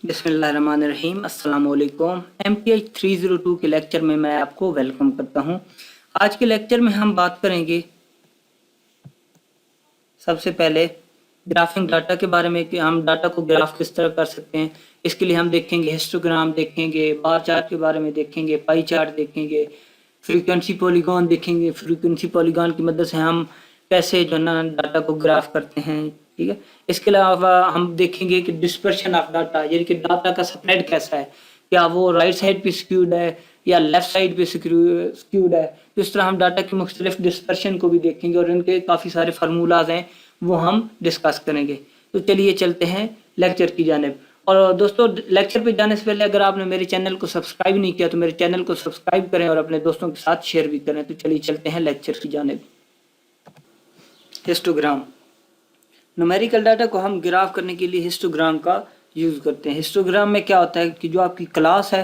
बिस्मिल्लाहिर्रहमानिर्रहीम अस्सलाम वालेकुम। MTH 302 के लेक्चर में मैं आपको वेलकम करता हूं। आज के लेक्चर में हम बात करेंगे सबसे पहले ग्राफिंग डाटा के बारे में कि हम डाटा को ग्राफ किस तरह कर सकते हैं। इसके लिए हम देखेंगे हिस्टोग्राम, देखेंगे बार चार्ट के बारे में, देखेंगे पाई चार्ट, देखेंगे फ्रीक्वेंसी पॉलीगॉन, देखेंगे फ्रीक्वेंसी पॉलीगॉन की मदद से हम कैसे जो ना डाटा को ग्राफ करते हैं। ठीक है, इसके अलावा हम देखेंगे कि डिस्पर्शन ऑफ डाटा, यानी कि डाटा का स्प्रेड कैसा है, क्या वो राइट साइड पे स्क्यूड है या लेफ्ट साइड पे स्क्यूड है। तो इस तरह हम डाटा की मुख्तलिफ डिस्पर्शन को भी देखेंगे और इनके काफ़ी सारे फार्मूलाज हैं वो हम डिस्कस करेंगे। तो चलिए चलते हैं लेक्चर की जानिब। और दोस्तों, लेक्चर पे जाने से पहले अगर आपने मेरे चैनल को सब्सक्राइब नहीं किया तो मेरे चैनल को सब्सक्राइब करें और अपने दोस्तों के साथ शेयर भी करें। तो चलिए चलते हैं लेक्चर की जानिब। हिस्टोग्राम, न्यूमेरिकल डाटा को हम ग्राफ करने के लिए हिस्टोग्राम का यूज़ करते हैं। हिस्टोग्राम में क्या होता है कि जो आपकी क्लास है,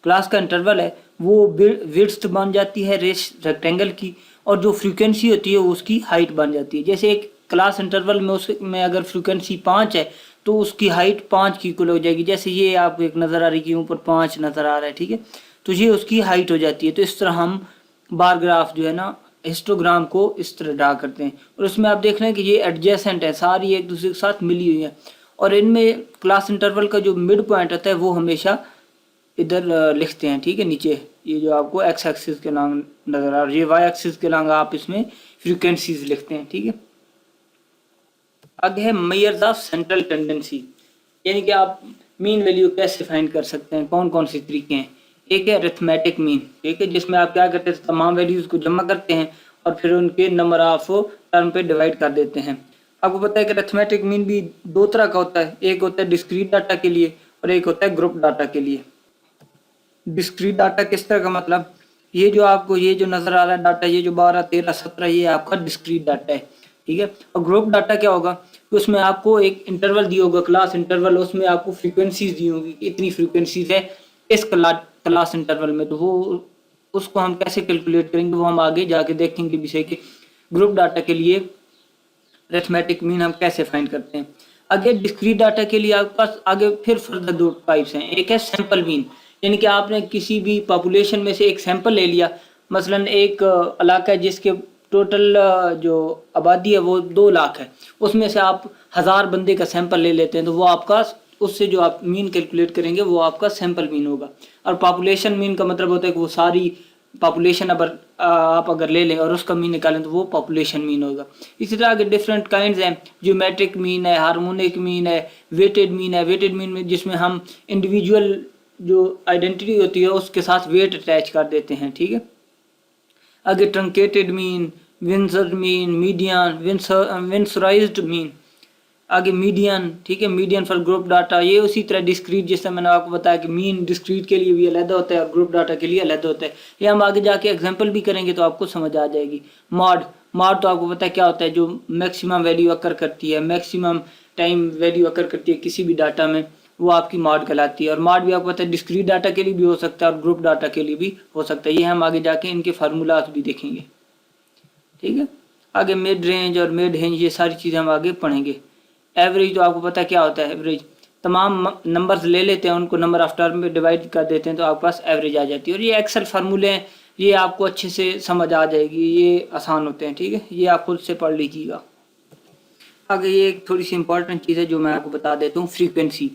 क्लास का इंटरवल है, वो विड्थ बन जाती है रेक्टेंगल की, और जो फ्रीक्वेंसी होती है उसकी हाइट बन जाती है। जैसे एक क्लास इंटरवल में उसमें अगर फ्रीक्वेंसी 5 है तो उसकी हाइट 5 की इक्वल हो जाएगी। जैसे ये आपको एक नज़र आ रही है कि ऊपर 5 नज़र आ रहा है, ठीक है, तो ये उसकी हाइट हो जाती है। तो इस तरह हम बार ग्राफ जो है ना हिस्टोग्राम को इस तरह ड्रा करते हैं। और उसमें आप देख रहे हैं कि ये एडजेसेंट है, सारी एक दूसरे के साथ मिली हुई है। और इनमें क्लास इंटरवल का जो मिड पॉइंट होता है वो हमेशा इधर लिखते हैं। ठीक है, नीचे ये जो आपको एक्स एक्सिस के नाम नजर आ रहा है, ये वाई एक्सिस के नाम आप इसमें फ्रीक्वेंसीज लिखते हैं। ठीक है, आगे है मेजर्स ऑफ सेंट्रल टेंडेंसी, यानी कि आप मीन वैल्यू कैसे फाइंड कर सकते हैं, कौन कौन से तरीके हैं। एक है अरिथमेटिक मीन, ठीक है, जिसमें आप क्या करते हैं, तमाम वैल्यूज को जमा करते हैं और फिर उनके नंबर ऑफ टर्म पे डिवाइड कर देते हैं। आपको पता है कि अरिथमेटिक मीन भी दो तरह का होता है, एक होता है डिस्क्रीट डाटा के लिए और एक होता है ग्रुप डाटा के लिए। डिस्क्रीट डाटा किस तरह का, मतलब ये जो आपको ये जो नजर आ रहा है डाटा, ये जो 12 13 17 ये आपका डिस्क्रीट डाटा है। ठीक है, और ग्रुप डाटा क्या होगा कि उसमें आपको एक इंटरवल दिया होगा, क्लास इंटरवल, उसमें आपको फ्रीक्वेंसीज दी होगी, इतनी फ्रीक्वेंसीज है इस क्लास इंटरवल में। तो वो उसको हम कैसे कैलकुलेट करेंगे वो हम आगे जाके देखेंगे विषय के। ग्रुप डाटा के लिए अरिथमेटिक मीन हम कैसे फाइंड करते हैं। आगे डिस्क्रीट डाटा के लिए आपके पास आगे फिर फर्दर दो टाइप्स हैं। एक है सैंपल मीन, यानी कि आपने किसी भी पॉपुलेशन में से एक सैंपल ले लिया। मसलन एक इलाका है जिसके टोटल जो आबादी है वो 2 लाख है, उसमें से आप 1000 बंदे का सैंपल ले लेते हैं, तो वो आपका उससे जो आप मीन कैलकुलेट करेंगे वो आपका सैंपल मीन होगा। और पॉपुलेशन मीन का मतलब होता है कि वो सारी पॉपुलेशन आप अगर ले लें और उसका मीन निकालें तो वो पॉपुलेशन मीन होगा। इसी तरह के डिफरेंट काइंड्स हैं, ज्योमेट्रिक मीन है, हार्मोनिक मीन है, वेटेड मीन है। वेटेड मीन में जिसमें हम इंडिविजुअल जो आइडेंटिटी होती है उसके साथ वेट अटैच कर देते हैं। ठीक है, आगे truncated mean, winsor mean, median, winsorized mean, आगे मीडियन। ठीक है, मीडियन फॉर ग्रुप डाटा। ये उसी तरह डिस्क्रीट, जैसे मैंने आपको बताया कि मीन डिस्क्रीट के लिए भी अलग होता है और ग्रुप डाटा के लिए अलग होता है। ये हम आगे जाके एग्जांपल भी करेंगे तो आपको समझ आ जाएगी। मॉड, मॉड तो आपको पता है क्या होता है, जो मैक्सिमम वैल्यू अकर करती है, मैक्सिमम टाइम वैल्यू अकर करती है किसी भी डाटा में, वो आपकी मॉड कहलाती है। और मॉड भी आपको पता है डिस्क्रीट डाटा के लिए भी हो सकता है और ग्रुप डाटा के लिए भी हो सकता है। ये हम आगे जाके इनके फार्मूलाज भी देखेंगे। ठीक है, आगे मिड रेंज और मिड रेंज ये सारी चीज़ें हम आगे पढ़ेंगे। एवरेज तो आपको पता है क्या होता है, एवरेज तमाम नंबर्स ले लेते हैं, उनको नंबर ऑफ टर्म में डिवाइड कर देते हैं तो आपके पास एवरेज आ जाती है। और ये एक्सेल फार्मूले हैं, ये आपको अच्छे से समझ आ जाएगी, ये आसान होते हैं। ठीक है, ये आप खुद से पढ़ लीजिएगा। आगे ये एक थोड़ी सी इंपॉर्टेंट चीज़ है जो मैं आपको बता देता हूँ, frequency.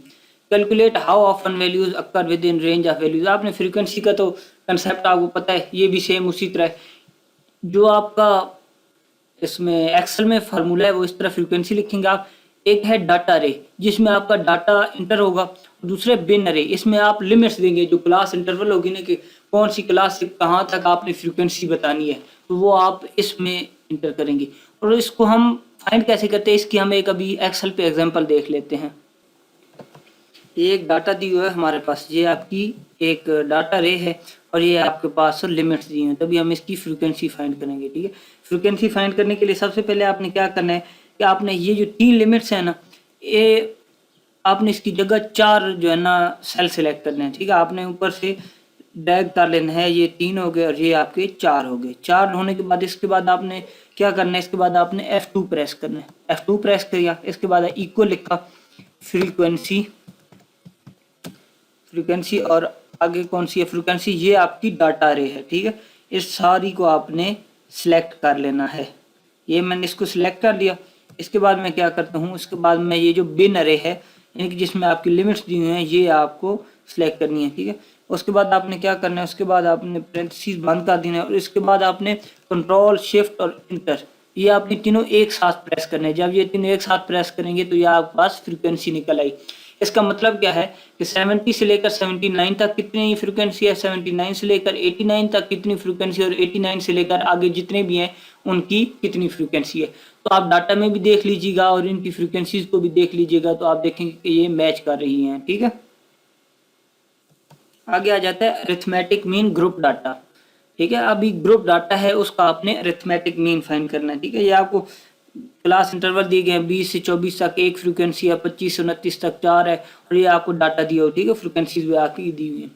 Calculate how often values occur with in range of values. आपने फ्रीक्वेंसी का तो कंसेप्ट आपको पता है, ये भी सेम उसी तरह जो आपका इसमें एक्सेल में फार्मूला है वो इस तरह फ्रीक्वेंसी लिखेंगे आप। एक है डाटा रे, जिसमें आपका डाटा इंटर होगा, दूसरे बिन रे, इसमें आप लिमिट्स देंगे, जो क्लास इंटरवल होगी ना कि कौन सी क्लास से कहाँ तक आपने फ्रीक्वेंसी बतानी है, तो वो आप इसमें इंटर करेंगे। और इसको हम फाइंड कैसे करते हैं, इसकी हम एक अभी एक्सेल पे एग्जांपल देख लेते हैं। ये एक डाटा दी हुआ है हमारे पास, ये आपकी एक डाटा रे है और ये आपके पास लिमिट्स दी हैं, तभी हम इसकी फ्रीक्वेंसी फाइंड करेंगे। ठीक है, फ्रीक्वेंसी फाइंड करने के लिए सबसे पहले आपने क्या करना है कि आपने ये जो 3 लिमिट्स हैं ना, ये आपने इसकी जगह 4 जो है ना सेल सेलेक्ट करने हैं। ठीक है, आपने ऊपर से ड्रैग कर लेना है, ये 3 हो गए और ये आपके 4 हो गए। 4 होने के बाद इसके बाद आपने क्या करना है, इसके बाद आपने F2 प्रेस करना है। F2 प्रेस किया, इसके बाद इक्वल लिखा फ्रीक्वेंसी फ्रीक्वेंसी और आगे कौन सी है फ्रीक्वेंसी, ये आपकी डाटा रे है, ठीक है। इस सारी को आपने सिलेक्ट कर लेना है। ये मैंने इसको सिलेक्ट कर लिया। इसके बाद मैं क्या करता हूँ, इसके बाद मैं ये जो बिन अरे है यानी कि जिसमें आपकी लिमिट्स दी हुई हैं ये आपको सिलेक्ट करनी है, ठीक है। उसके बाद आपने क्या करना है, उसके बाद आपने पेरेंथेसिस बंद कर देना है और इसके बाद आपने कंट्रोल शिफ्ट और इंटर ये आपने तीनों एक साथ प्रेस करने हैं। जब ये तीनों एक साथ प्रेस करेंगे तो ये आपके पास फ्रीक्वेंसी निकल आई। इसका मतलब क्या है कि 70 से लेकर 79 तक कितनी फ्रीक्वेंसी है, 79 से लेकर 89 तक कितनी फ्रीक्वेंसी और 89 से लेकर आगे जितने भी हैं उनकी कितनी फ्रीक्वेंसी है। तो आप डाटा में भी देख लीजिएगा और इनकी फ्रीक्वेंसीज को भी देख लीजिएगा तो आप देखेंगे कि ये मैच कर रही हैं, ठीक है। आगे आ जाता है अरिथमेटिक मीन ग्रुप डाटा, ठीक है। अभी ग्रुप डाटा है उसका आपने अरिथमेटिक मीन फाइंड करना है, ठीक है। ये आपको क्लास इंटरवल दिए गए हैं 20 से 24 तक एक फ्रीक्वेंसी है, 25 से 29 तक 4 है और ये आपको डाटा दिया हो, ठीक है। फ्रीक्वेंसीज भी आपकी दी हुई है।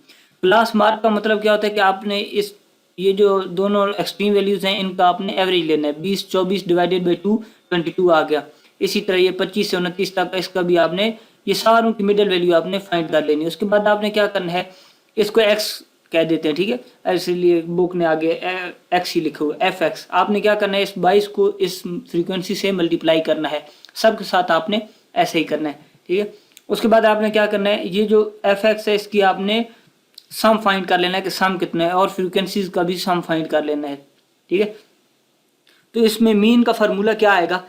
क्लास मार्क का मतलब क्या होता है कि आपने इस ये जो दोनों एक्सट्रीम वैल्यूज हैं इनका आपने एवरेज लेना है। 20 24 डिवाइडेड बाई 2 22 आ गया। इसी तरह ये 25 से 29 तक इसका भी आपने ये सारों की मिडल वैल्यू आपने फाइंड कर लेनी है। उसके बाद आपने क्या करना है, इसको एक्स कह देते हैं, ठीक है। इसलिए बुक ने आगे एक्स ही लिखा हुआ एफ एक्स। आपने क्या करना है, इस 22 को इस फ्रीक्वेंसी से मल्टीप्लाई करना है, सबके साथ आपने ऐसे ही करना है, ठीक है। उसके बाद आपने क्या करना है, ये जो एफ एक्स है इसकी आपने सम फाइंड कर लेना है कि सम कितना है और फ्रीक्वेंसीज का भी सम फाइंड कर लेना है, ठीक है। तो इसमें मीन का फार्मूला क्या आएगा,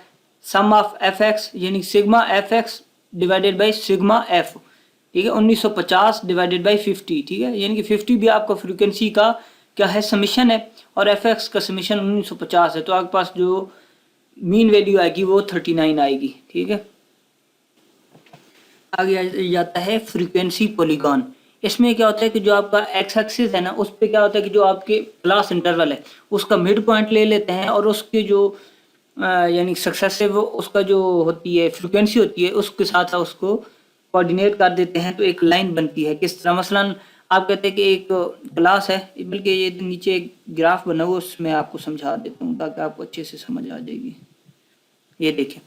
सम ऑफ एफ एक्स यानी sigma F x divided by sigma F, ठीक है। 1950 डिवाइडेड बाई 50, ठीक है। यानी कि 50 भी आपका फ्रीक्वेंसी का क्या है समीशन है और एफ एक्स का समीशन 1950 है। तो आपके पास जो मीन वैल्यू आएगी वो 39 आएगी, ठीक है। आगे जाता है फ्रीक्वेंसी पॉलीगॉन। इसमें क्या होता है कि जो आपका एक्स एक्सिस है ना उस पर क्या होता है कि जो आपके क्लास इंटरवल है उसका मिड पॉइंट ले लेते हैं और उसके जो यानी सक्सेसिव उसका जो होती है फ्रीक्वेंसी होती है उसके साथ उसको कोऑर्डिनेट कर देते हैं तो एक लाइन बनती है। किस तरह, मसलन आप कहते हैं कि एक क्लास है, बल्कि ये नीचे एक ग्राफ बना हुआ उसमें आपको समझा देता हूँ ताकि आपको अच्छे से समझ आ जाएगी। ये देखें,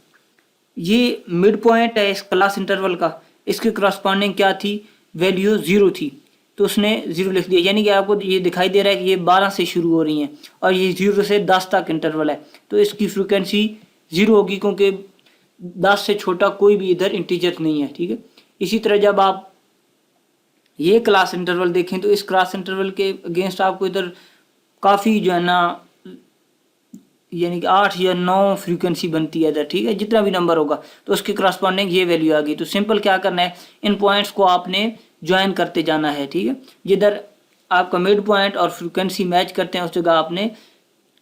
ये मिड पॉइंट है इस क्लास इंटरवल का, इसके करस्पॉन्डिंग क्या थी, वैल्यू 0 थी तो उसने 0 लिख दिया। यानी कि आपको ये दिखाई दे रहा है कि ये 12 से शुरू हो रही हैं और ये 0 से 10 तक इंटरवल है तो इसकी फ्रीक्वेंसी 0 होगी क्योंकि 10 से छोटा कोई भी इधर इंटीजर नहीं है, ठीक है। इसी तरह जब आप ये क्लास इंटरवल देखें तो इस क्लास इंटरवल के अगेंस्ट आपको इधर काफ़ी जो है ना यानी कि 8 या 9 फ्रीक्वेंसी बनती है इधर, ठीक है। जितना भी नंबर होगा तो उसके करस्पॉन्डिंग ये वैल्यू आ गई। तो सिंपल क्या करना है, इन पॉइंट्स को आपने ज्वाइन करते जाना है, ठीक है। जिधर आपका मिड पॉइंट और फ्रीक्वेंसी मैच करते हैं उस जगह आपने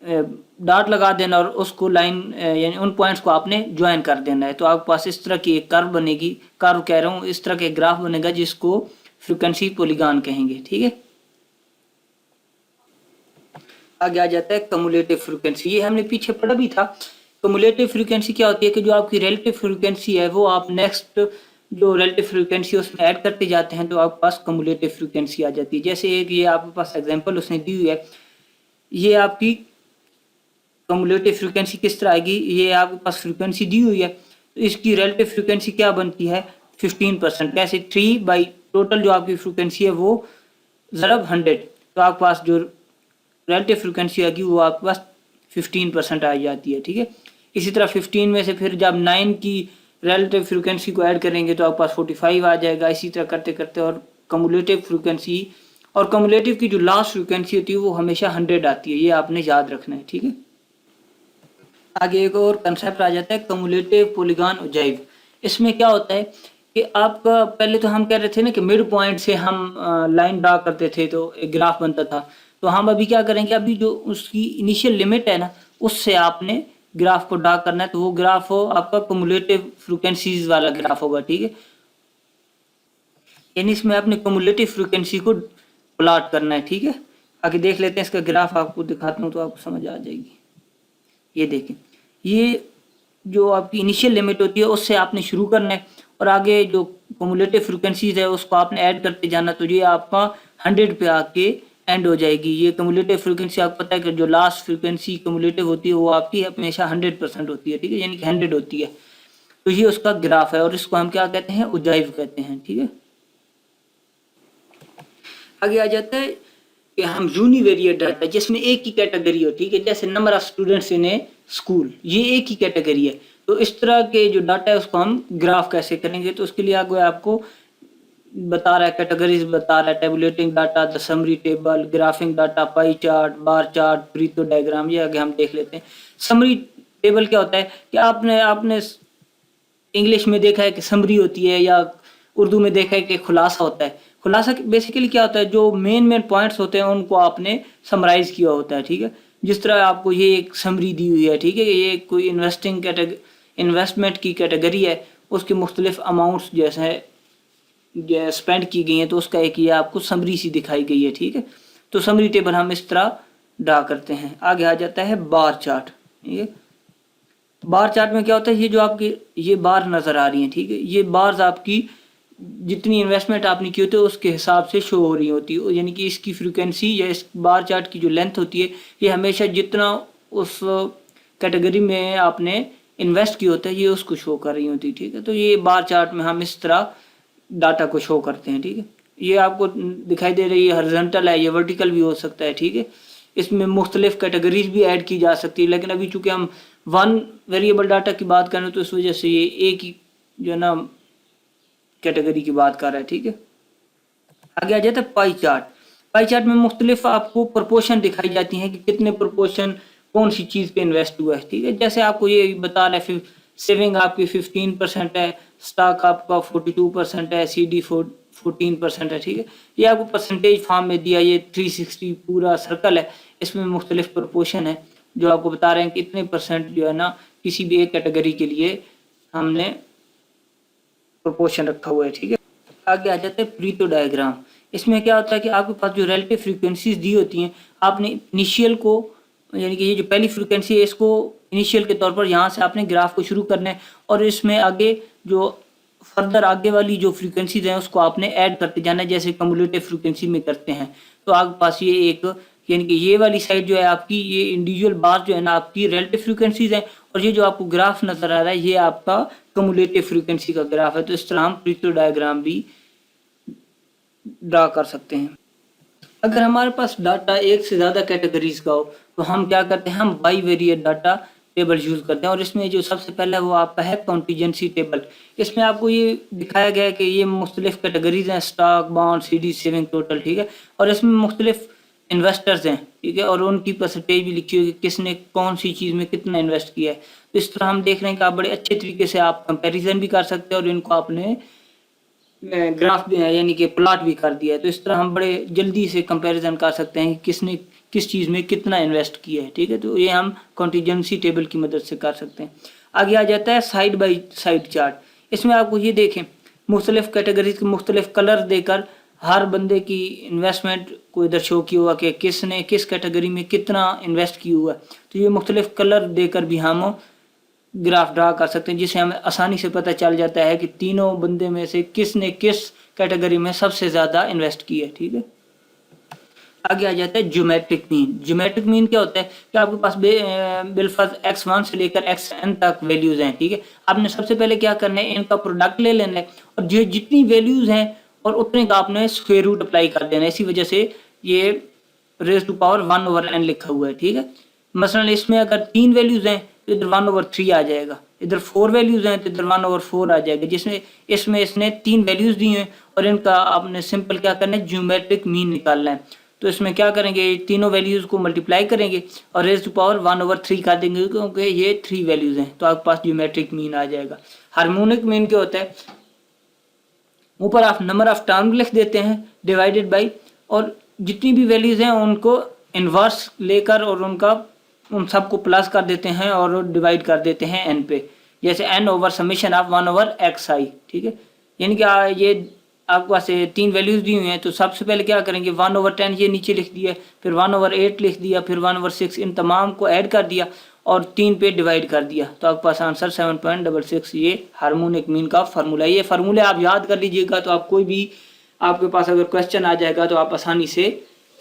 डॉट लगा देना और उसको लाइन यानी उन पॉइंट्स को आपने ज्वाइन कर देना है। तो आपके पास इस तरह की एक कर्व बनेगी, कर्व कह रहा हूँ, इस तरह के ग्राफ बनेगा जिसको फ्रीक्वेंसी पॉलीगॉन कहेंगे, ठीक है। आगे आ जाता है कम्युलेटिव फ्रीक्वेंसी। ये हमने पीछे पढ़ा भी था। कम्युलेटिव फ्रीक्वेंसी क्या होती है कि जो आपकी रिलेटिव फ्रीक्वेंसी है वो आप नेक्स्ट जो रिलेटिव फ्रीक्वेंसी उसमें ऐड करते जाते हैं तो आपके पास कम्युलेटिव फ्रीक्वेंसी आ जाती है। जैसे एक ये आपके पास एग्जांपल उसने दी हुई है, ये आपकी कम्युलेटिव फ्रीक्वेंसी किस तरह आएगी, ये आपके पास फ्रीक्वेंसी दी हुई है तो इसकी रिलेटिव फ्रीक्वेंसी क्या बनती है 15%। कैसे, 3 बाई टोटल जो आपकी फ्रीक्वेंसी है वो ज़रब 100 तो आपके पास जो रिलेटिव फ्रीक्वेंसी आएगी वो आपके पास 15% आ जाती है, ठीक है। इसी तरह 15 में से फिर जब 9 की रिलेटिव फ्रीक्वेंसी को ऐड करेंगे तो आपके पास 45 आ जाएगा। इसी तरह करते करते और कम्युलेटिव फ्रीक्वेंसी और कम्युलेटिव की जो लास्ट फ्रीक्वेंसी होती है वो हमेशा 100 आती है, ये आपने याद रखना है, ठीक है। आगे एक और कंसेप्ट आ जाता है कम्युलेटिव पॉलीगॉन ओजाइव। इसमें क्या होता है कि आपका पहले तो हम कह रहे थे ना कि मिड पॉइंट से हम लाइन ड्रा करते थे तो एक ग्राफ बनता था। तो हम अभी क्या करेंगे, अभी जो उसकी इनिशियल लिमिट है ना उससे आपने ग्राफ को ड्रा करना है तो वो ग्राफ हो आपका कम्युलेटिव फ्रीक्वेंसीज वाला ग्राफ होगा, ठीक है। यानी इसमें आपने कम्युलेटिव फ्रीक्वेंसी को प्लॉट करना है, ठीक है। आगे देख लेते हैं, इसका ग्राफ आपको दिखाता हूँ तो आपको समझ आ जाएगी। ये देखें, ये जो आपकी इनिशियल लिमिट होती है उससे आपने शुरू करना है और आगे जो कम्युलेटिव फ्रीक्वेंसीज है उसको आपने ऐड करते जाना तो ये आपका 100 पे आके एंड हो जाएगी। ये कम्युलेटिव फ्रीक्वेंसी आपको पता है कि जो लास्ट फ्रीक्वेंसी कम्युलेटिव होती है वो आपकी हमेशा 100% होती है, ठीक है, यानी कि 100 होती है। तो ये उसका ग्राफ है और इसको हम क्या कहते हैं, ओजाइव कहते हैं, ठीक है। आगे आ जाता है कि हम यूनिवेरिएट डाटा जिसमें एक ही कैटेगरी हो, ठीक है, जैसे number of students in A school, ये एक ही कैटेगरी है। तो इस तरह के जो डाटा है उसको हम ग्राफ कैसे करेंगे, तो उसके लिए आगे आपको बता रहा है, कैटेगरीज बता रहा है, tabulating data, the summary table, graphic data, pie chart, bar chart, Preeto diagram, ये आगे हम देख लेते हैं। समरी टेबल क्या होता है कि आपने इंग्लिश में देखा है कि समरी होती है, या उर्दू में देखा है कि खुलासा होता है। खुलासा बेसिकली क्या होता है, जो मेन पॉइंट्स होते हैं उनको आपने समराइज किया होता है, ठीक है। जिस तरह आपको ये एक समरी दी हुई है, ठीक है, ये कोई इन्वेस्टमेंट की कैटेगरी है, उसके मुख्तलिफ अमाउंट्स जैसे स्पेंड की गई हैं, तो उसका एक ये आपको समरी सी दिखाई गई है, ठीक है। तो समरी टेबल हम इस तरह ड्रा करते हैं। आगे आ जाता है बार चार्ट, ठीक है। बार चार्ट में क्या होता है, ये जो आपकी ये बार नज़र आ रही हैं, ठीक है, ये बार्स आपकी जितनी इन्वेस्टमेंट आपने की होती है उसके हिसाब से शो हो रही होती है, यानी कि इसकी फ्रीक्वेंसी या इस बार चार्ट की जो लेंथ होती है, ये हमेशा जितना उस कैटेगरी में आपने इन्वेस्ट किया होता है ये उसको शो कर रही होती है, ठीक है। तो ये बार चार्ट में हम इस तरह डाटा को शो करते हैं, ठीक है। ये आपको दिखाई दे रही है हॉरिजॉन्टल है, ये वर्टिकल भी हो सकता है, ठीक है। इसमें मुख्तलिफ कैटेगरीज भी ऐड की जा सकती है, लेकिन अभी चूंकि हम वन वेरिएबल डाटा की बात करें तो इस वजह से ये एक ही जो है ना कैटेगरी की बात कर रहा है, ठीक है। आगे आ जाता है पाई चार्ट। पाई चार्ट में मुख्तलिफ आपको प्रोपोर्शन दिखाई जाती हैं कि कितने प्रोपोर्शन कौन सी चीज़ पे इन्वेस्ट हुआ है, ठीक है। जैसे आपको ये बता रहा है सेविंग आपकी 15% है, स्टॉक आपका 42% है, CD 14% है, ठीक है। ये आपको परसेंटेज फॉर्म में दिया, ये 360 पूरा सर्कल है, इसमें मुख्तलिफ प्रोपोर्शन है जो आपको बता रहे हैं कि इतने परसेंट जो है ना किसी भी एक कैटेगरी के लिए हमने प्रोपोर्शन रखा हुआ है, ठीक है। आगे आ जाता है प्रीतो डायग्राम। इसमें क्या होता है कि आपके पास जो रिलेटिव फ्रीक्वेंसीज दी होती हैं, आपने इनिशियल को यानी कि ये जो पहली फ्रीक्वेंसी है इसको इनिशियल के तौर पर यहाँ से आपने ग्राफ को शुरू करना है, और इसमें आगे जो फर्दर आगे वाली जो फ्रीक्वेंसीज हैं उसको आपने ऐड करते जाना है, जैसे कम्युलेटिव फ्रीक्वेंसी में करते हैं। तो आपके पास ये एक यानी कि ये वाली साइड जो है आपकी, ये इंडिविजुअल बार जो है ना आपकी रिलेटिव फ्रीक्वेंसीज हैं, और ये जो आपको ग्राफ नजर आ रहा है ये आपका कम्युलेटिव फ्रीक्वेंसी का ग्राफ है। तो इस तरह हम प्रीतो डायग्राम भी ड्रा कर सकते हैं। अगर हमारे पास डाटा एक से ज़्यादा कैटेगरीज का हो तो हम क्या करते हैं, हम बाईवेरिएट डाटा टेबल यूज़ करते हैं, और इसमें जो सबसे पहला है वो आपका है कॉन्टीजेंसी टेबल। इसमें आपको ये दिखाया गया है कि ये मुख्तलिफ कैटेगरीज हैं, stock, bond, CD, saving, total, ठीक है। और इसमें मुख्तलिफ इन्वेस्टर्स हैं, ठीक है, और उनकी परसेंटेज भी लिखी हुई है कि किसने कौन सी चीज़ में कितना इन्वेस्ट किया है। तो इस तरह हम देख रहे हैं कि आप बड़े अच्छे तरीके से आप कंपेरिजन भी कर सकते हैं और इनको आपने ग्राफ भी है यानी कि प्लॉट भी कर दिया है। तो इस तरह हम बड़े जल्दी से कंपैरिजन कर सकते हैं कि किसने किस चीज़ में कितना इन्वेस्ट किया है, ठीक है। तो ये हम कॉन्टीजेंसी टेबल की मदद से कर सकते हैं। आगे आ जाता है साइड बाई साइड चार्ट। इसमें आपको ये देखें मुख्तलिफ कैटेगरीज के मुख्तलिफ कलर देकर हर बंदे की इन्वेस्टमेंट को इधर शो किया हुआ कि किसने किस कैटेगरी में कितना इन्वेस्ट किया हुआ है। तो ये मुख्तलिफ कलर देकर भी हम ग्राफ ड्रा कर सकते हैं, जिससे हमें आसानी से पता चल जाता है कि तीनों बंदे में से किसने किस कैटेगरी में सबसे ज़्यादा इन्वेस्ट किया है, ठीक है। आगे आ जाता है ज्योमेट्रिक मीन। ज्योमेट्रिक मीन क्या होता है कि आपके पास बिलफर्ज x1 से लेकर xn तक वैल्यूज हैं, ठीक है। आपने सबसे पहले क्या करना है, इनका प्रोडक्ट ले लेना है, और जो जितनी वैल्यूज हैं और उतने का आपने स्क्वायर रूट अप्लाई कर देना है। इसी वजह से ये रेज़ टू पावर 1/n लिखा हुआ है, ठीक है। मसलन इसमें अगर 3 वैल्यूज हैं तो इधर 1/3 आ जाएगा, इधर 4 वैल्यूज हैं तो इधर 1/4 आ जाएगा, जिसमें इसमें इसने 3 वैल्यूज दी हैं और इनका आपने सिंपल क्या करना है, ज्योमेट्रिक मीन निकालना है। तो इसमें क्या करेंगे, तीनों वैल्यूज को मल्टीप्लाई करेंगे और रेज़ टू पावर 1/3 कर देंगे, क्योंकि ये 3 वैल्यूज हैं, तो आपके पास ज्योमेट्रिक मीन आ जाएगा। हार्मोनिक मीन क्या होता है, ऊपर आप नंबर ऑफ टर्म लिख देते हैं डिवाइडेड बाई, और जितनी भी वैल्यूज हैं उनको इन्वर्स लेकर और उन सबको प्लस कर देते हैं और डिवाइड कर देते हैं n पे, जैसे n over summation of 1/xi, ठीक है। यानी कि ये आपके पास 3 वैल्यूज दी हुई हैं, तो सबसे पहले क्या करेंगे, 1/10 ये नीचे लिख दिया, फिर 1/8 लिख दिया, फिर 1/6, इन तमाम को ऐड कर दिया और 3 पे डिवाइड कर दिया, तो आपके पास आंसर 7.66। ये हार्मोनिक मीन का फार्मूला है। ये फार्मूले आप याद कर लीजिएगा, तो आप कोई भी आपके पास अगर क्वेश्चन आ जाएगा तो आप आसानी से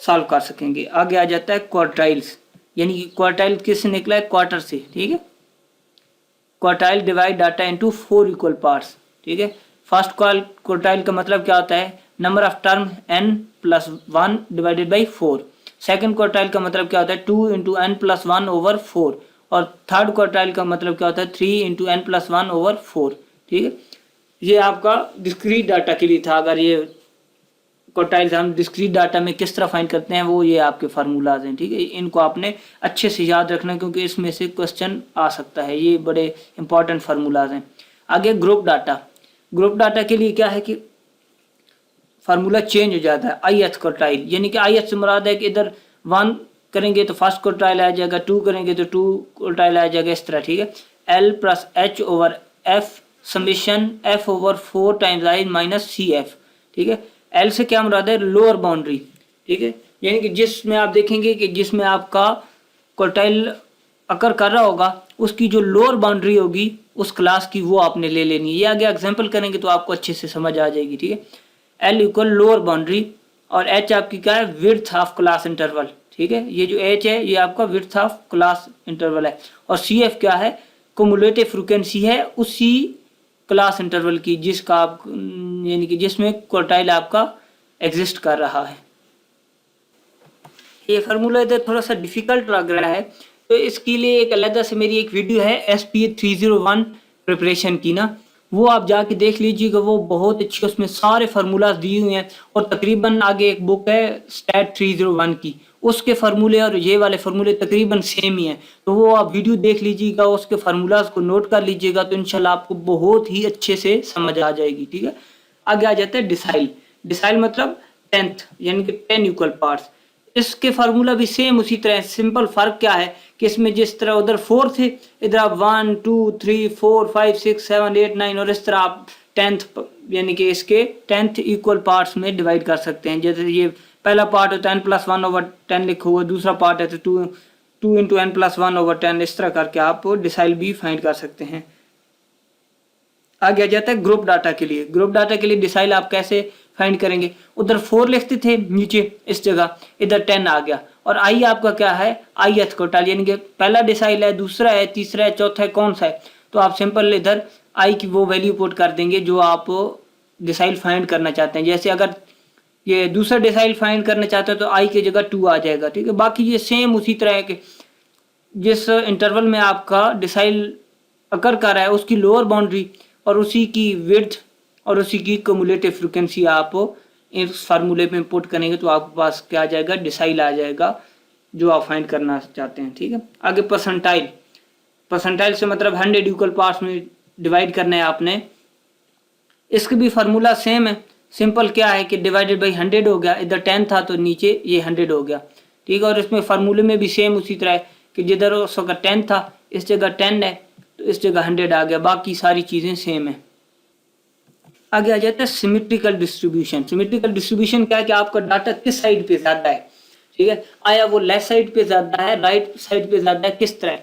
सॉल्व कर सकेंगे। आगे आ जाता है क्वार्टाइल्स, यानी कि क्वार्टाइल किससे निकला है, क्वार्टर से, ठीक है। Quartile divide data into 4 equal parts, ठीक है। फर्स्ट क्वार्टाइल का मतलब क्या होता है, number of term n+1 divided by 4। Second quartile का मतलब क्या होता है 2 इंटू n+1/4, और थर्ड क्वार्टाइल का मतलब क्या होता है 3 इंटू n+1/4। ठीक है, ये आपका डिस्क्रीट डाटा के लिए था। अगर ये क्वार्टाइल्स हम डिस्क्रीट डाटा में किस तरह फाइंड करते हैं, वो ये आपके फार्मूलाज हैं। ठीक है, इनको आपने अच्छे से याद रखना क्योंकि इसमें से क्वेश्चन आ सकता है, ये बड़े इंपॉर्टेंट फार्मूलाज हैं। आगे ग्रुप डाटा। ग्रुप डाटा के लिए क्या है कि फार्मूला चेंज हो जाता है। आई एच क्वार्टाइल, यानी कि आई एच से मुराद है कि इधर 1 करेंगे तो फर्स्ट क्वार्टाइल आ जाएगा, 2 करेंगे तो 2 क्वार्टाइल आ जाएगा, इस तरह। ठीक है, L plus H over F summation F over 4 times I minus C F. ठीक है, एल से क्या मुराद है लोअर बाउंड्री। ठीक है, यानी कि जिसमें आप देखेंगे कि जिसमें आपका क्वार्टाइल अकर कर रहा होगा उसकी जो लोअर बाउंड्री होगी उस क्लास की, वो आपने ले लेनी है। ये आगे एग्जांपल करेंगे तो आपको अच्छे से समझ आ जाएगी। ठीक है, एल इक्वल लोअर बाउंड्री और एच आपकी क्या है विड्थ ऑफ क्लास इंटरवल। ठीक है, ये जो एच है ये आपका विड्थ ऑफ क्लास इंटरवल है, और सी एफ क्या है क्युमुलेटिव फ्रीक्वेंसी है उसी क्लास इंटरवल की जिसका आप यानी कि जिसमें क्वार्टाइल आपका एग्जिस्ट कर रहा है। ये फार्मूला इधर थोड़ा सा डिफिकल्ट लग रहा है, तो इसके लिए एक अलग से मेरी एक वीडियो है SP301 प्रिपरेशन की ना, वो आप जाके देख लीजिएगा, वो बहुत अच्छी, उसमें सारे फार्मूलाज दिए हुए हैं। और तकरीबन आगे एक बुक है स्टैट 301 की, उसके फार्मूले और ये वाले फार्मूले तकरीबन सेम ही हैं। तो वो आप वीडियो देख लीजिएगा, उसके फार्मूलाज को नोट कर लीजिएगा, तो इंशाल्लाह आपको बहुत ही अच्छे से समझ आ जाएगी। ठीक है, आगे आ जाता है डिसाइल। डिसाइल मतलब 10th, यानी कि 10 इक्वल पार्ट्स। इसके फार्मूला भी सेम उसी तरह। सिंपल फर्क क्या है कि इसमें जिस तरह उधर 4 थे, इधर आप 1 2 3 4 5 6 7 8 9 और इस तरह आप 10th यानी कि इसके 10th इक्वल पार्ट्स में डिवाइड कर सकते हैं। जैसे ये पहला पार्ट है 10+1/10 लिखा हुआ, दूसरा पार्ट है तो 2 इंटू n+1/10, इस तरह करके आप डिसाइल भी फाइंड कर सकते हैं। आगे आ जाता है ग्रुप डाटा के लिए। ग्रुप डाटा के लिए डिसाइल आप कैसे फाइंड करेंगे, उधर 4 लिखते थे नीचे इस जगह, इधर 10 आ गया, और आई आपका क्या है आई एथ क्वार्टाइल, यानी कि पहला डिसाइल है, दूसरा है, तीसरा है, चौथा है, कौन सा है, तो आप सिंपल इधर आई की वो वैल्यू पुट कर देंगे जो आप डिसाइल फाइंड करना चाहते हैं। जैसे अगर ये दूसरा डिसाइल फाइंड करना चाहते हैं तो आई की जगह 2 आ जाएगा। ठीक है, बाकी ये सेम उसी तरह है कि जिस इंटरवल में आपका डिसाइल अकर कर रहा है उसकी लोअर बाउंड्री और उसी की विड्थ और उसी की क्युमुलेटिव फ्रीक्वेंसी आप इस फार्मूले में पुट करेंगे तो आपके पास क्या आ जाएगा डिसाइल आ जाएगा जो आप फाइंड करना चाहते हैं। ठीक है, आगे परसेंटाइल। परसेंटाइल से मतलब 100 इक्वल पार्ट्स में डिवाइड करना है आपने। इसके भी फार्मूला सेम है। सिंपल क्या है कि डिवाइडेड बाई 100 हो गया, इधर 10 था तो नीचे ये 100 हो गया। ठीक है, और इसमें फार्मूले में भी सेम उसी तरह है कि जिधर उस वक्त 10 था इस जगह 10 है तो इस जगह 100 आ गया, बाकी सारी चीज़ें सेम है। आगे आ जाता है सिमेट्रिकल डिस्ट्रीब्यूशन। सिमेट्रिकल डिस्ट्रीब्यूशन क्या है कि आपका डाटा किस साइड पे ज़्यादा है। ठीक है, आया वो लेफ्ट साइड पे ज़्यादा है, राइट साइड पे ज़्यादा है, किस तरह।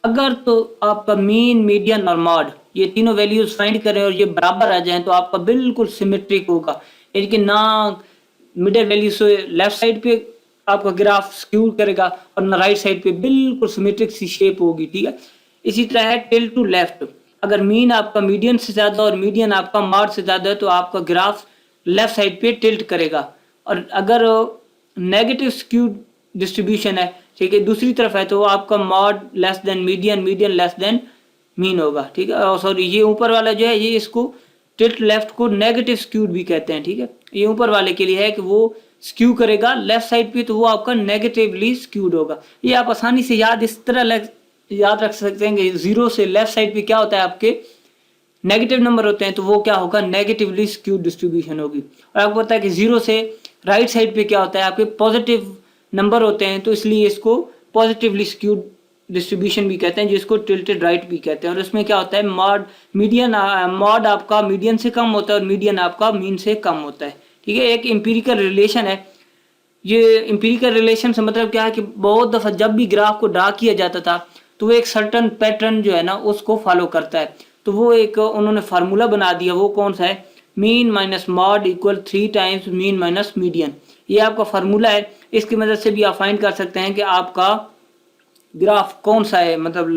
अगर तो आपका मीन, मीडियन और मॉड ये तीनों वैल्यूज फाइंड करें और ये बराबर आ जाएं तो आपका बिल्कुल सिमेट्रिक होगा, यानी कि ना मिडिल वैल्यू से लेफ्ट साइड पे आपका ग्राफ स्क्यू करेगा और ना राइट साइड पे, बिल्कुल सिमेट्रिक सी शेप होगी। ठीक है, इसी तरह है टिल्ट टू लेफ्ट। अगर मीन आपका मीडियन से ज़्यादा और मीडियन आपका मॉड से ज़्यादा है तो आपका ग्राफ लेफ्ट साइड पे टिल्ट करेगा। और अगर नेगेटिव स्क्यू डिस्ट्रीब्यूशन है, ठीक है, दूसरी तरफ है तो आपका mod less than median, median less than mean होगा। ठीक है, सॉरी ये ऊपर वाला जो है ये इसको टिल्ट लेफ्ट को नेगेटिव स्क्यूड भी कहते हैं। ठीक है, ये ऊपर वाले के लिए है कि वो स्क्यू करेगा लेफ्ट साइड पे तो वो आपका नेगेटिवली स्क्यूड होगा। ये आप आसानी से इस तरह याद रख सकते हैं कि 0 से लेफ्ट साइड पे क्या होता है आपके नेगेटिव नंबर होते हैं तो वो क्या होगा नेगेटिवली स्क्यूड डिस्ट्रीब्यूशन होगी। और आपको पता है कि 0 से राइट साइड पे क्या होता है आपके पॉजिटिव नंबर होते हैं तो इसलिए इसको पॉजिटिवली स्क्यूड डिस्ट्रीब्यूशन भी कहते हैं, जिसको टिल्टेड राइट भी कहते हैं। और इसमें क्या होता है मॉड आपका मीडियन से कम होता है और मीडियन आपका मीन से कम होता है। ठीक है, एक एम्पिरिकल रिलेशन है। ये एम्पिरिकल रिलेशन से मतलब क्या है कि बहुत दफ़ा जब भी ग्राफ को ड्रा किया जाता था तो वो एक सर्टन पैटर्न जो है ना उसको फॉलो करता है। तो वो एक उन्होंने फार्मूला बना दिया, वो कौन सा है mean minus mod equal 3 times mean minus median. ये आपका फार्मूला है, इसकी मदद से भी आप फाइंड कर सकते हैं कि आपका ग्राफ कौन सा है, मतलब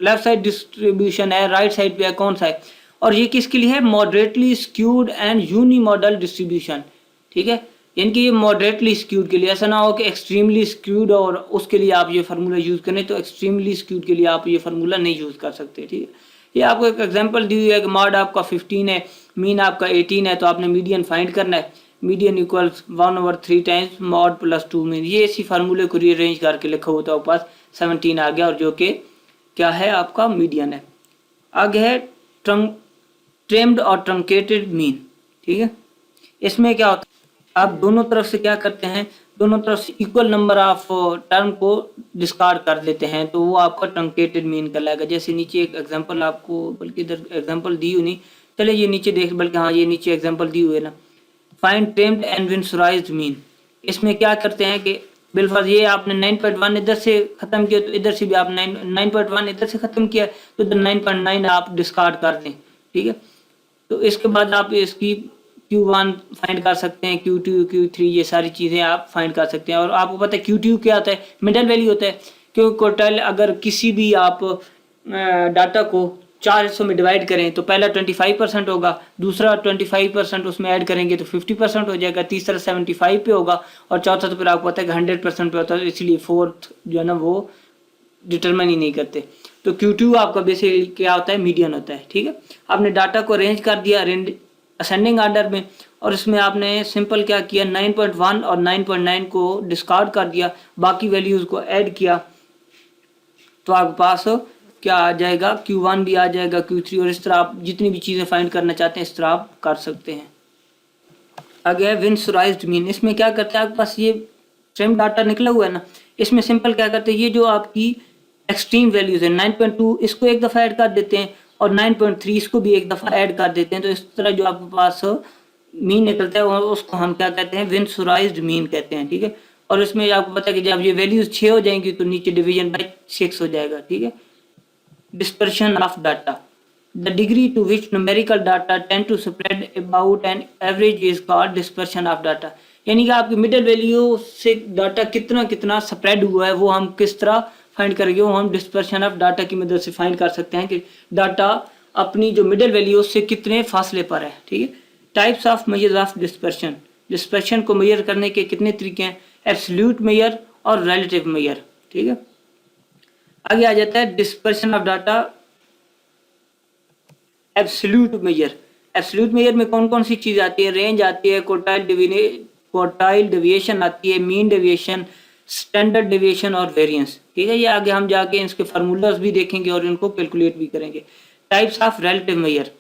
लेफ्ट साइड डिस्ट्रीब्यूशन है, राइट साइड पे है, कौन सा है। और ये किसके लिए है मॉडरेटली स्क्यूड एंड यूनिमॉडल डिस्ट्रीब्यूशन। ठीक है। यानी कि ये मॉडरेटली स्क्यूड के लिए, ऐसा ना हो कि एक्सट्रीमली स्क्यूड और उसके लिए आप ये फार्मूला यूज़ करें, तो एक्सट्रीमली स्क्यूड के लिए आप ये फार्मूला नहीं यूज़ कर सकते, ठीक है। ये आपको एक एग्जांपल दी हुई है कि मॉड आपका 15 है, मीन आपका 18 है, तो आपने मीडियन फाइंड करना है। Median equals 1/3 times mod plus 2 mean. ये इसी फार्मूले को रीअरेंज करके लिखा होता है, पास 17 आ गया, और जो कि क्या है आपका मीडियन है। आगे है ट्रेम्ड और ट्रंकेटेड मीन, ठीक है। इसमें क्या होता है, आप दोनों तरफ से क्या करते हैं, दोनों तरफ से इक्वल नंबर ऑफ टर्म को डिस्कार्ड कर देते हैं, तो वो आपका ट्रंकेटेड मीन कहलाएगा। जैसे नीचे एक एग्जांपल आपको, बल्कि इधर एग्जांपल दी हुई नहीं, चलिए ये नीचे देख, बल्कि हाँ ये नीचे एग्जांपल दी हुई है ना, फाइंड ट्रेम्ड एंड विंसराइज्ड मीन। इसमें क्या करते हैं कि बिलफर्ज ये आपने 9.1 इधर से खत्म किया, तो इधर से भी आप 9.1 इधर से खत्म किया, तो इधर 9.9 आप डिस्कार्ड कर दें, ठीक है। तो इसके बाद आप इसकी Q1 फाइंड कर सकते हैं, Q2 Q3 ये सारी चीज़ें आप फाइंड कर सकते हैं। और आपको पता है Q2 क्या होता है, मिडल वैल्यू होता है। क्योंकि क्वार्टाइल अगर किसी भी आप डाटा को 4 हिस्सों में डिवाइड करें, तो पहला 25% होगा, दूसरा 25% उसमें ऐड करेंगे तो 50% हो जाएगा, तीसरा 75 पे होगा, और चौथा तो फिर आपको पता है कि 100% पे होता है, इसलिए फोर्थ जो है ना वो डिटरमाइन ही नहीं करते। तो Q2 आपका बेसिकली क्या होता है, मीडियन होता है, ठीक है। आपने डाटा को अरेंज कर दिया असेंडिंग ऑर्डर में, और इसमें आपने सिंपल क्या किया, 9.1 और 9.9 को डिस्कार्ड कर दिया, बाकी वैल्यूज़ को ऐड किया, तो आपके पास क्या आ जाएगा, Q1 भी आ जाएगा, Q3, और इस तरह आप जितनी भी चीज़ें फाइंड करना चाहते हैं इस तरह आप कर सकते हैं। आगे है विंसराइज्ड मीन। इसमें क्या करते हैं, आपके पास ये ट्रेम डाटा निकला हुआ है ना, इसमें सिंपल क्या करते हैं, ये जो आपकी एक्सट्रीम वैल्यूज़ है 9.2 इसको एक दफ़ा ऐड कर देते हैं, और 9.3 इसको भी एक दफ़ा ऐड कर देते हैं, तो इस तरह जो आपके पास मीन निकलता है उसको हम क्या कहते हैं, विंसराइज्ड मीन कहते हैं, ठीक है। और इसमें आपको पता है कि जब ये वैल्यूज़ 6 हो जाएंगी तो नीचे डिवीजन बाय 6 हो जाएगा, ठीक है। Dispersion of data. The degree to which numerical data tend to spread about an average is called dispersion of data. यानी कि आपकी मिडल वैल्यू से डाटा कितना कितना स्प्रेड हुआ है, वो हम किस तरह फाइंड करेंगे, वो हम डिस्पर्शन ऑफ डाटा की मदद से फाइंड कर सकते हैं कि डाटा अपनी जो मिडल वैल्यू उससे कितने फासले पर है, ठीक है। Types of measure of dispersion. Dispersion को मेजर करने के कितने तरीके हैं, एब्सोल्यूट मेजर और रिलेटिव मेजर, ठीक है। आगे आ जाता है dispersion of data absolute major. Absolute major में कौन कौन सी चीज आती है, रेंज आती है, क्वार्टाइल डेविएशन आती है, मीन डेविएशन, स्टैंडर्ड डेविएशन और वेरिएंस, ठीक है। ये आगे हम जाके इसके फार्मूलाज भी देखेंगे और इनको कैलकुलेट भी करेंगे। Types of relative major.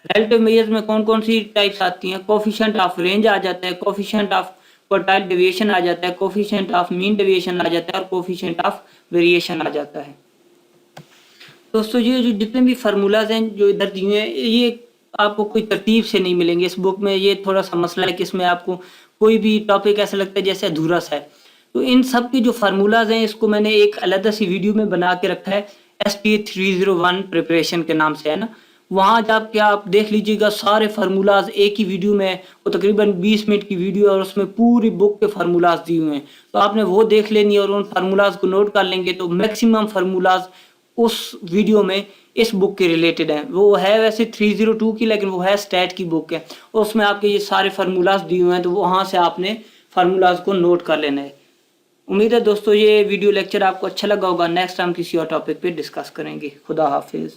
Relative major में कौन कौन सी टाइप्स आती हैं, कोफिशिएंट ऑफ रेंज आ जाता है, कोफिशिएंट ऑफ क्वार्टाइल डेविएशन आ जाता है, कोफिशिएंट ऑफ मीन डेविएशन आ जाता है, और कोफिशिएंट ऑफ वेरिएशन आ जाता है। दोस्तों ये जो जितने भी फार्मूलाज हैं जो इधर दिए हैं, ये आपको कोई तरतीब से नहीं मिलेंगे इस बुक में। ये थोड़ा सा मसला है कि इसमें आपको कोई भी टॉपिक ऐसा लगता है जैसे अधूरा सा है। तो इन सब के जो फार्मूलाज हैं इसको मैंने एक अलग सी वीडियो में बना के रखा है, ST301 प्रिपरेशन के नाम से, है ना। वहाँ जाके आप देख लीजिएगा सारे फार्मूलाज एक ही वीडियो में, वो तकरीबन 20 मिनट की वीडियो है, और उसमें पूरी बुक के फार्मूलाज दिए हुए हैं। तो आपने वो देख लेनी और उन फार्मूलाज को नोट कर लेंगे, तो मैक्सिमम फार्मूलाज उस वीडियो में इस बुक के रिलेटेड है। वो है वैसे 302 की, लेकिन वो है स्टैट की बुक है, और उसमें आपके ये सारे फार्मूलाज दिए हुए हैं, तो वहाँ से आपने फार्मूलाज को नोट कर लेना है। उम्मीद है दोस्तों ये वीडियो लेक्चर आपको अच्छा लगा होगा। नेक्स्ट टाइम किसी और टॉपिक पे डिस्कस करेंगे। खुदा हाफिज।